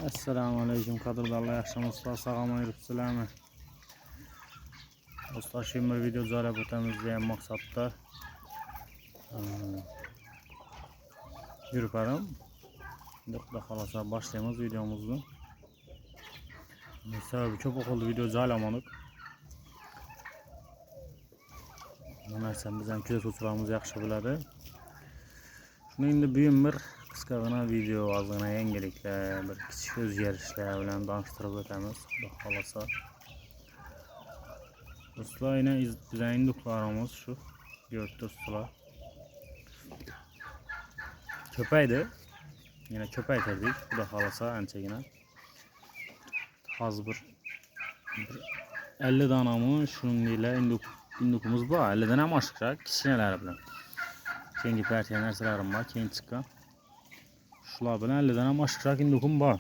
Assalomu alaykum qadrdonlar, yaxshimisizlar, sog'lom yuribsizlarmi? Do'stlar, şimdi bir video joylab o'tamiz degan maqsadda yuribdim. Xudo xolasa boshlaymiz videomizni. Sababi ko'p o'qildi video joylamadik. Bu narsani biz ham kuzatuvchilarimiz yaxshi biladi. Shuni endi bugun bir qisqagina video, ozgina yangiliklar, bir kichik o'zgarishlar bilan tanishtirib o'tamiz. Xudo xolasa. Do'stlar, yine bizning induklarimiz shu ko'rib turibsizlar. Ko'paydi. Yine ko'paytirdik. Xudo xolasa anchagina. Hozir bir 50 danamı shuningdek indukumuz bor. 50 dan ham oshiqroq kichkinalari bilan. Keyingi partiya narsalarim bor, keyin chiqqan. Shular bilan 50 dan ham oshiqroq indukum bor.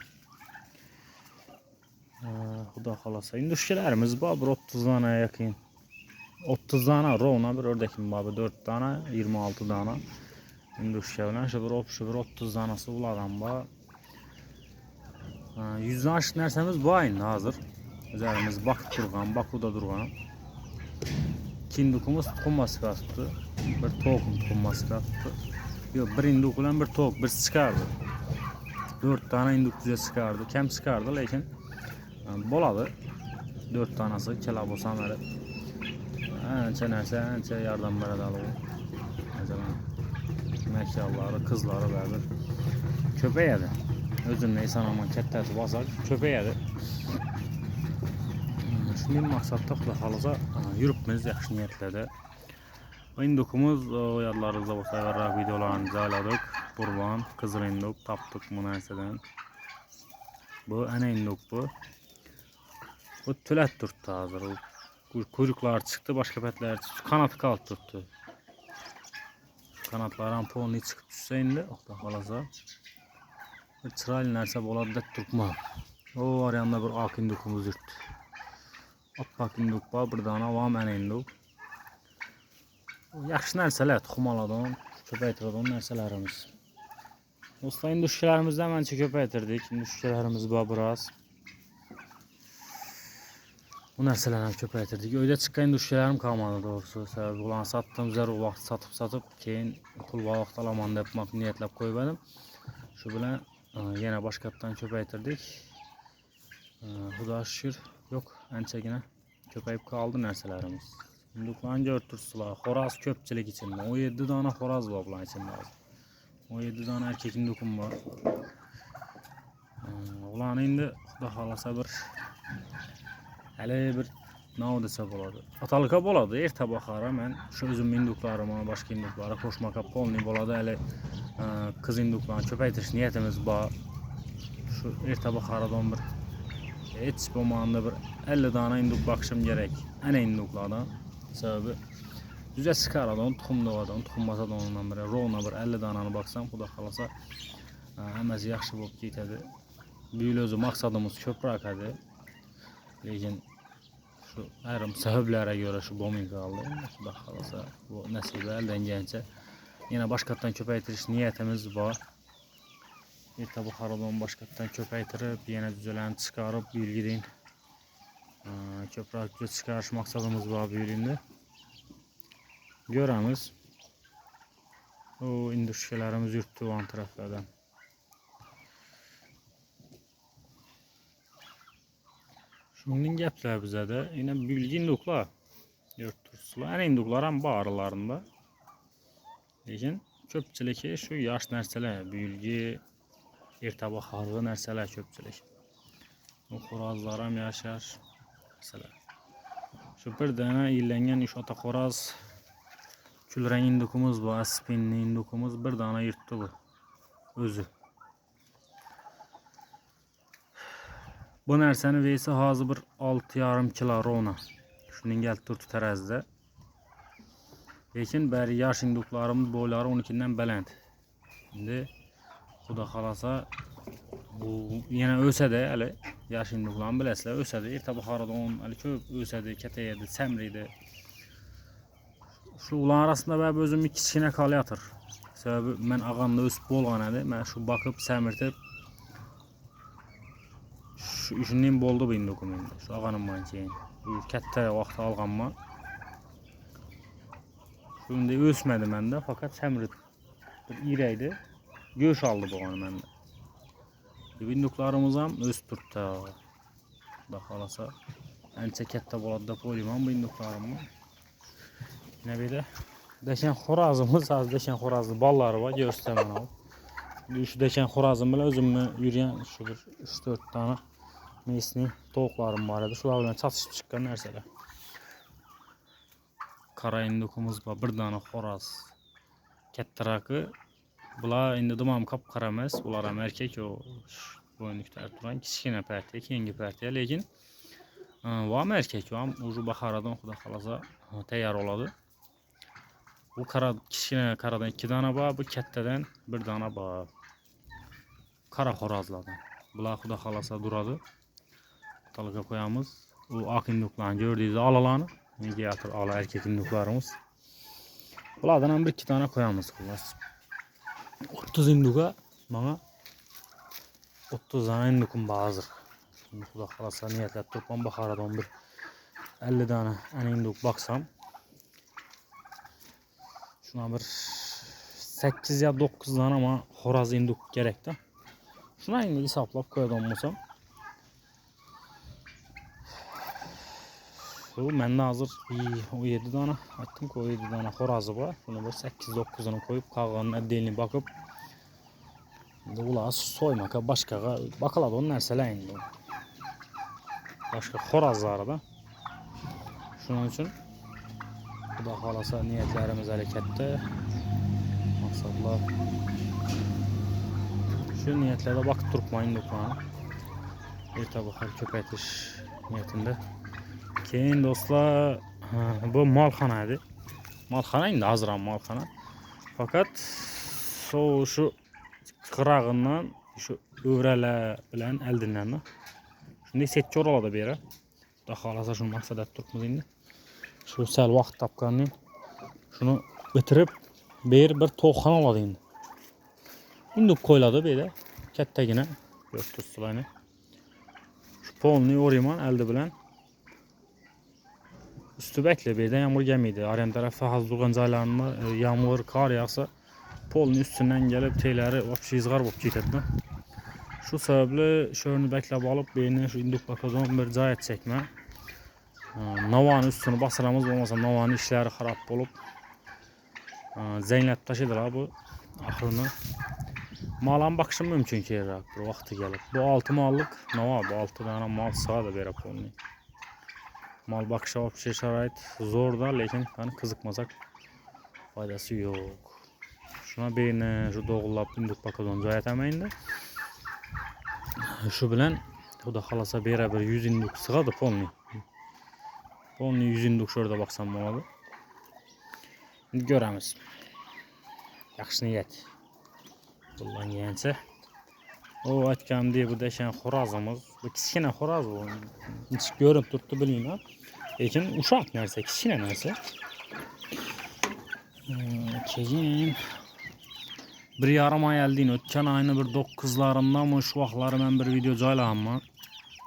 Xudo xolasa indushkalarimiz bor, bir 30 dana yaqin. 30 dana rovna bir o'rdakim bor, 4 dana, 26 dana. Indushka bilan shu bir 30 danasi ulardan bor. 100 dan oshiq narsamiz bor endi hozir. O'zlarimiz bakib turgan, Bakuda turgan. Kindukumuz tuxumma sifatida, bir to'qim tuxumma sifatida. Yo'q, bir induk bilan bir to'q birisi chiqardi. 4 dana induk juda chiqardi. Kam chiqardi, lekin bo'ladi. 4 danasi kela bo'lsa mari. Ancha narsa, ancha yordam beradi. Masalan, makallari, qizlari baribir ko'payadi. O'zimni esonaman kattasi bo'lsa ko'payadi. Shunday maqsadda Xudo xolasa yuribmiz yaxshi niyatlarda. Indukumuz yodlaringizda bo'lsa, avvalroq videolarni joyladik. Qurbon, qizil induk topdik bu narsadan. Bu ana induk bu. Bu tulat turibdi hozir. Quyruqlar chiqdi, boshqa patlar chiqdi. Qanoti qolib turibdi. Qanotlari ham polni chiqib tushsa endi, Xudo xolasa bir chiroyli narsa bo'ladi deb turibman. O oriyanda bir oq indukumuz yuribdi. Oppoq induk bor, bir dona ham ana induk. Yaxshi narsalar, tuxumalardan ko'paytiradigan narsalarimiz. Do'stlar, indushkalarimizni ham ancha ko'paytirdik. Indushkalarimiz bor biroz. Bu narsalarni ham ko'paytirdik. Uyda chiqqan indushkalarim qolmadi doğrusu. Sababi ularni satdim, zarur vaqt satib, keyin pul vaqt olaman deb niyatlab qo'ydim. Shu bilan yana boshqatdan ko'paytirdik. Xudo shukr, yo'q, anchagina ko'payib qoldi narsalarimiz. Induklarni ko'rib turibsizlar, xo'roz ko'pchilik ichida. 17 dona xo'roz bor bular ichida. 17 dona erkak indukum bor. Ularni endi Xudo xolasa bir hali bir nima desa bo'ladi. Atalika bo'ladi, erta bahora men shu o'zim induklarimni, boshqa induklarni qo'shmaqa polni bo'ladi. Hali qiz induklarni ko'paytirish niyatimiz bor. Shu erta bahoradan bir hech bo'lmaganda bir 50 dona induk boqishim kerak. Ana induklardan. Sababi juda chiqaradigan tuxum doğadan, tuxum masadondan biri rovna bir 50 donani boqsam, Xudo xolasa hammasi yaxshi bo'lib ketadi. Bu yil o'zi maqsadimiz ko'proq edi. Lekin şu ayrim sabablarga ko'ra shu bo'lmay qoldi. Xudo xolasa bu nasiba aldangancha yana boshqatdan ko'paytirish niyatimiz bor. Erta bahordan boshqatdan ko'paytirib, yana juzalarni chiqarib, bu yilgidan ko'proq chiqarish maqsadimiz bor bu yil endi. Ko'ramiz. O indushkalarimiz yurtdi bu taraflardan. Shuningdek gaplar bizada yana bilgi induklar yurtdirsizlar. Ana induklar ham bor aralarında. Lekin ko'pchiligi shu yosh narsalar, bilgi erta bahorgi narsalar ko'pchilik. Bu xo'rozlar ham yashar. Masalan, shu bir dana yillangan ish ota xo'roz kulrang indukumuz bor, aspinni indukumuz bir dana yurtdi bu o'zi. Bu narsani vesi hozir bir 6,5 kilo rovna. Shuning kelib turibdi tarazda. Lekin bari yosh induklarimiz bo'ylari 12dan baland. Endi Xudo xolasa bu yana o'sadi, hali yosh induklarni bilasizlar, o'sadi. Erta bahordan hali ko'p o'sadi, katayadi, samriydi. Shu ular arasida bari o'zimni kichkina qolyatir. Sababi men og'amda o'sib bo'lgan edi. Men shu boqib, samirtib Şunun boldu bu indukum endi. Şu ağanımdan keyin. Bu katta vaqt alğanma. Şunda ösmedi mende fakat semrit bir ireydi. Göş aldı bu ağanı mende. Induklarımız ham ösüp turibdi. Xudo xolasa ancha katta bo'ladi deb o'ylayman bu induklarımni. Ne böyle? Deşen xorazımız, az deşen xorazlı balları var, göstermem abi. Şu deşen xorazım bilen özümü yürüyen şu bir 3-4 tane mesni tavuklarım var idi. Şularla çatışıp çıkan narsalar. Kara indukumuz var, bir tane xoraz. Kattarakı. Bular endi dumam qap-qara emas, bular ham erkek o boynuklar turan kichkina partiya, keyingi partiya, lekin bu ham erkek, bu ham uju baharadan xudo xolasa tayyor oladi. Bu kara kichkina karadan 2 dana bor, bu kattadan 1 dana bor. Kara xorazlardan. Bular xudo xolasa duradi. Talaga qo'yamiz. U oq induklarni gördünüz alalarni. Nega yatır ala erkek induklarımız. Bulardan ham 1-2 dana qo'yamiz xullas. 30 induga bana 30 dana indukum hazır. Şimdi xudo xolasa niyetlab turibman baharadan bir 50 dana ana induk baksam. Şuna bir 8 ya 9 tane ama xoraz induk gerek de. Şuna endi hesaplab qo'yadigan bo'lsam. Bu mende hazır 17 tane aytdim-ku 17 tane xorazı var. Şunu bir 8-9'unu qo'yib qolganini addelini bakıp ular soymaga boshqaga bakıladi o narsalar endi. Boshqa xorazlari da. Shuning uchun Xudo xolasa niyatlarimiz harakatda. Maqsadlar şu niyetlerde bakıp turibman do'stlar. Erta bahar ko'paytirish niyatinde. Keyin do'stlar bu molxona edi. Molxona endi hozir ham molxona. Fakat şu qirog'idan şu o'ralar bilan aldindan. Shunday setchor oladi bu yere. Xudo xolasa shuni maqsad etib turibmiz endi. Şu sal vaqt topgandan shuni bitirib bir to'xxona oladi endi. Induk qo'yiladi bu yerda kattagina ko'rib turibsizlarni. Şu polni o'rayman elde bilan. Üstü bekle bir de yağmur gelmeydi. Aryan tarafı az durgan joylarında yağmur, kar yağsa polun üstünden gelip teyleri vapşi izgar bulup ketedi. Şu sebeple şöyle beklep alıp beyni şu induk bakazon bir joy çekme. Navanın üstünü basıramız olmasa navanın işleri harap olup zeynep taşıdılar bu ahırını. Malan bakışım mümkün ki bir vakti gelip. Bu 6 mallık nava, bu 6 tane mal sağda beri polni. Mal bakışa bir şey şarait zor da lekin hani kızıkmazak faydası yok. Şuna beyni şu doğullap induk bakazon joy etamayın da. Şu bilen Xudo xolasa bera bir 100 induk sig'adi polni. Polni 100 induk şurada baksam bo'ladi. Endi ko'ramiz. Yaxshi niyat. Bundan yense. O aytgandek bu deshen xorazimiz. Bu kichkina xoraz bu. Hiç görüp turibdi bilmayman. Lekin uşaq narsa, kichkina narsa. Keyin 1,5 ay oldin o'tgan ayni bir 9'larından şu vaqtlari men bir video joylaganman.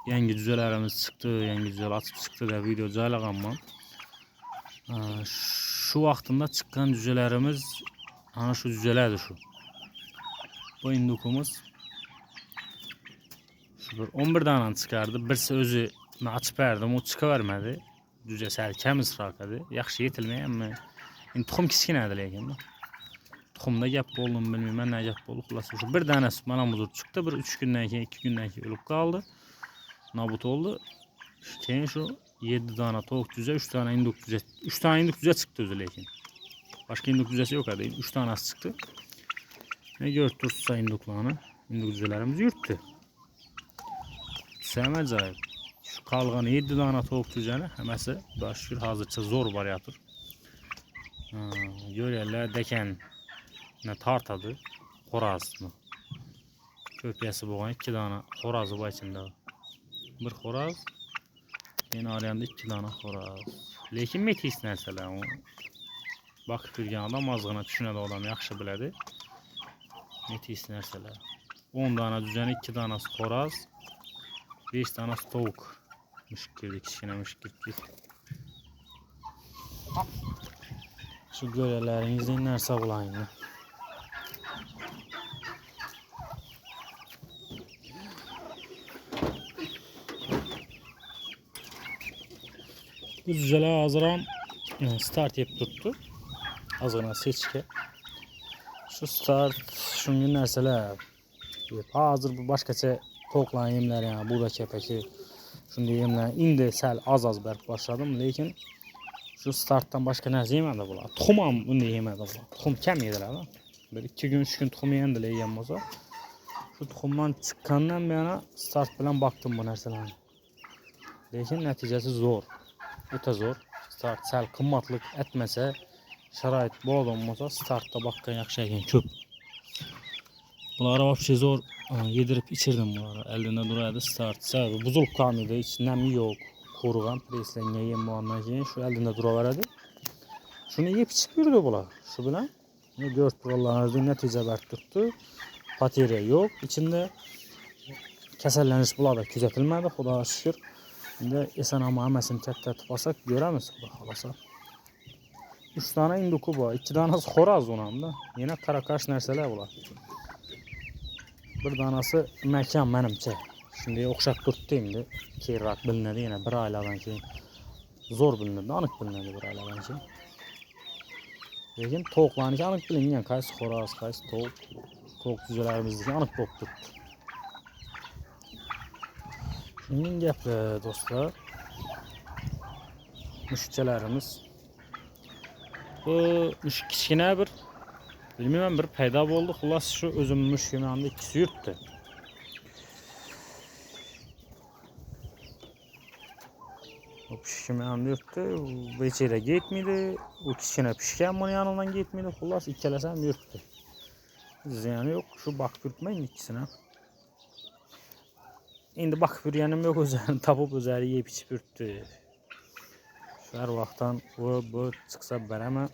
Yangi juzalarimiz chiqdi, yangi juzalar açıp chiqdi deb video joylaganman. Şu vaqtında chiqqan juzalarimiz ana şu juzalardir şu. Bu indukumuz şu bir 11 tane çıkardı. Birisi özü men açıp berdim, o chiqavermadi. Juza sal kamizroq edi. Yaxshi yetilmaganmi? Endi tuxum kichkinadir lekin. Tuxumda gap bo'ldim bilmayman, ne gap bo'ldi. Xullas şu bir tanesi mana muzur chiqdi. Bir 3 kundan keyin 2 kundan keyin o'lib qoldi. Nobut oldu. Keyin şu 7 tane tavuk juza, 3 tane induk juza. 3 tane induk juza chiqdi o'zi lekin. Başka induk juzasi yo'q edi. 3 tanesi chiqdi. Ne gördük tursa induklarni. Induk juzalarimiz yurtdi. Sevme acayip. Şu kalgan 7 tane tavuk juzani hammasi Xudoga shukr hozircha zo'r boryapti. Görerler deken ne tartadı xorazmi. Köpiyesi bo'lgan 2 tane xorazi bor ichida. Bir xoraz, yana oriyanda 2 tane xoraz. Lekin metis narsalar. Bakıp yurgan odam ozgina tushunadi, odam yaxshi biladi. Metis narsalar. 10 tane juzani 2 tanesi xoraz. 5 tane tavuk. Mışık girdi, kichkina mışık girdi. Şu görələrinizdə нәрsə bulayım. Bu cücələr hazıram start yap tuttu. Azına seçke. Şu start, şunun nərsələr. Hazır bu başqaça tavukların yemləri, yəni buradakı peki şunda yemlər. İndi səl az bərk başladım, lakin şu starttan başqa nəsə yemədi bunlar. Tuxumam indi yemədi bunlar. Tuxum kəm yedirlər ha. Bir 2 gün 3 gün tuxum yeyəndə yeyəm olsa. Şu tuxumdan çıxandan bəri start bilan baxdım bu nərsələrə. Lakin nəticəsi zor. Ötə zor. Start səl qımmatlıq etməsə, şərait bol olmasa startda baxqan yaxşı ekan köp. Bunları vəbşə zor yedirib içirdim bunları. Əlində duraydı start. Səbəbi buzulub qalmaydı, heç nəmi yox. Kuruğan preslenə yem olandan keyin şu əlində dura verədi. Şunu yeyib içib yürüdü bunlar. Şu bilan. Ne gördük vallahi nəticə bərk tutdu. Bateriya yox. İçində kəsəlləniş bunlar da küzətilmədi. Xudağa şükür. İndi esən amma həməsini tək-tək basaq görəmiz xalasa. 3 tane induku var. 2 tanesi xoraz onanda. Yine karakaş nərsələr bunlar. Bir tanesi məkan mənimcə. Şimdi oxşaq tutdu indi. Keyrak bilinədi yenə bir aylardan keyin. Zor bilinədi, anıq bilinədi bir aylardan keyin. Lakin tovuqlarınki anıq bilinən, qaysı xoraz, qaysı tovuq. Tovuq cücələrimizdəki anıq bob tutdu. Şimdi gəplə dostlar. Müşkələrimiz. Bu müşk kichkina bir bilmirəm bir paydo bo'ldi. Xullas shu o'zim müşkümün yanında ikisi yurtdi. O pişkimin yanında yurtdi. Bu içeri gitmedi. O kichkina pişken bunun yanından gitmedi. Xullas ikkalasam yurtdi. Ziyani yok. Şu bakıp yurtmayın ikisine. Endi bakıp yurganim yok, o'zlarini tapib o'zlari yeb ichib yurtdi. Her vaxtdan bu çıxsa bərəmə.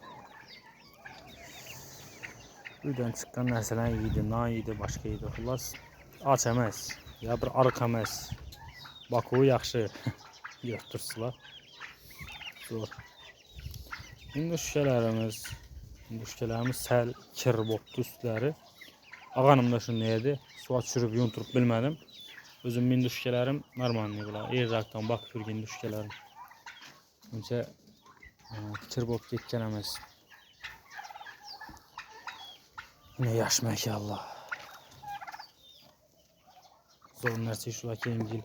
Uydan çıxan nərsələr yedi, nan yedi, başqa yedi. Xullas aç əməz, ya bir arıq əməz. Baku yaxşı götürsülər. Zor. İndüşkələrimiz səl kir bopdu üstləri. Ağanım da şunu yedi. Suat çürüb yunturup bilmədim. Özüm indüşkələrim normal bular. Erzaqdan bakıb yurgan indüşkələrim. Önce kir bop ketken emas. Ne yaşmak ya Allah. Zor нәрсе şular keyingi yil.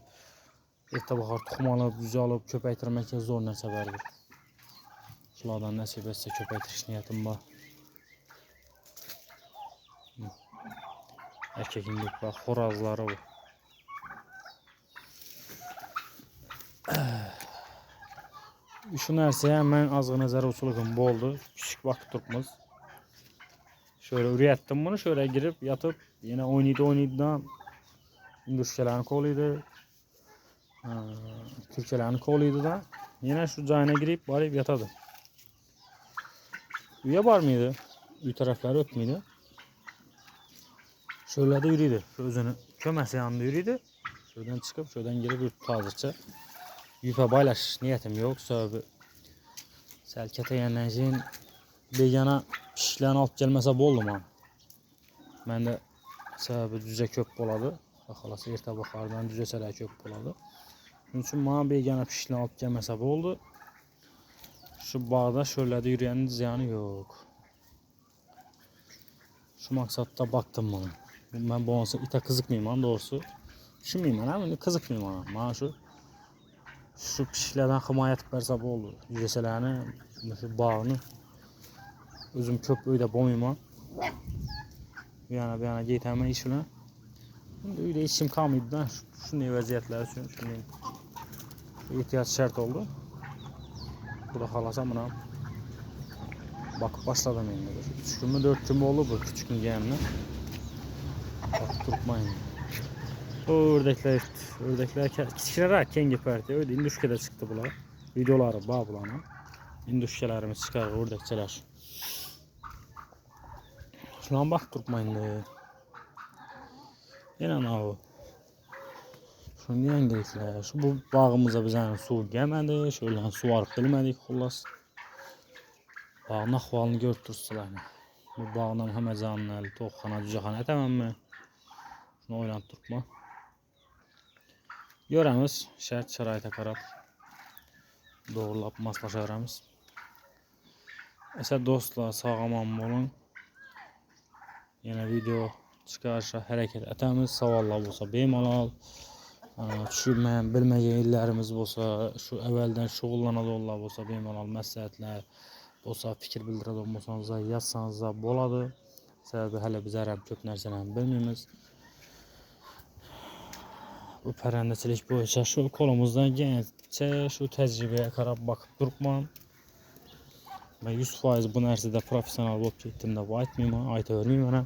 Erta bahar tuxum alıb, cücə alıb köpəytirmək zor нәрсе bərdir. Şulardan nəsib etsə köpəytiriş niyyətim var. Erkek indiklər, xorazları bu. Şu nərsəyə mən azğı nəzərə uçuluqum boldu. Küçük vaxt tutmaz. Şöyle ürəyətdim bunu, şöyle girip yatıp yine oynaydı da indüşkələrini koluydu. Türkələrini koluydu da yine şu cayına girip barib yatadı. Üye var mıydı? Üy tarafları ötmüydü. Şöyle de yürüydü. Şu özünü köməsi yanında yürüydü. Şuradan çıkıp şuradan girip yurtdu hazırca. Yüpə paylaş niyetim yok. Səbəbi səlkətə yənlənəcəyin begana pişiklərini alıp gəlməsə boldum ha. Məndə səbəbi cücə köp boladı. Baxalası ertə baxardan cücə sələ köp boladı. Bunun üçün bana begana pişiklərini alıp gəlməsə boldu. Şu bağda şöyle de yürüyenin ziyanı yok. Şu maksatda baktım bana. Ben bu olsa ite kızıkmayayım doğrusu. Düşünmeyeyim ben ama kızıkmayayım ona. Bana şu pişiklərdən himayət etmərsə bu oldu. Cücəsələrini, şu bağını özüm köp öydə boyuma. Bir yana geytəmə işinə. Şimdi öydə işim qalmaydı da şu ne vəziyyətləri üçün şimdi ihtiyaç şərt oldu. Burada xalasam buna bakıp başladım indi. 3 gün mü 4 gün mü oldu bu küçük gün gələnlə. Bakıp durmayın. Ördekler kiçiklər kenge pərti. Öyle indüşkədə çıxdı bunlar. Videoları var bunların. İndüşkələrimiz çıxar ördəkçələr. Şuna bak durmayın. Yine o. Şunu yengelikler. Şu bu bağımıza bizden su gelmedi. Şöyle su var bilmedik xullas. Bağın ahvalını görürsüzlər. Bu bağdan həmə canlı, toxxana, cücəxana tamamı. Şunu oynayıb durma. Görəmiz, şərt şəraitə qarab doğrulab maslaşarımız. Əsə dostlar, sağaman olun. Yine video çıxarışa hərəkət etəmiz. Savallar olsa bemalal. Düşünməyən, bilməyən illərimiz olsa, şu əvvəldən şoğullanalı olsa bemalal məsləhətlər olsa, fikir bildirədə olmasanızda yazsanızda boladır. Səbəbi hələ biz ərəb çox nərsələrini bilməyimiz. Bu pərəndəçilik boyunca şu kolumuzdan gəncə şu təcrübəyə qarab baxıb durmam. Ben 100% bu nərsədə profesional olub getdim də bu aytmayım, ayta verməyim mənə.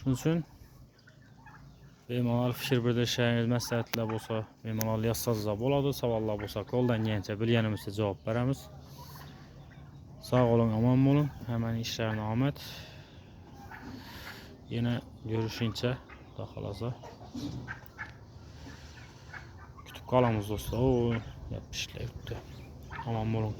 Şunun üçün bemalal fikir bildirişləriniz, məsləhətlər olsa bemalal yazsanızda boladır. Savallar olsa koldan gəncə bilgənimizdə cavab verəmiz. Sağ olun, aman olun. Hemen işlerine Ahmet. Yine görüşünce daha kalasa. Kütüp kalamız dostlar. O yapmışlar. Aman olun.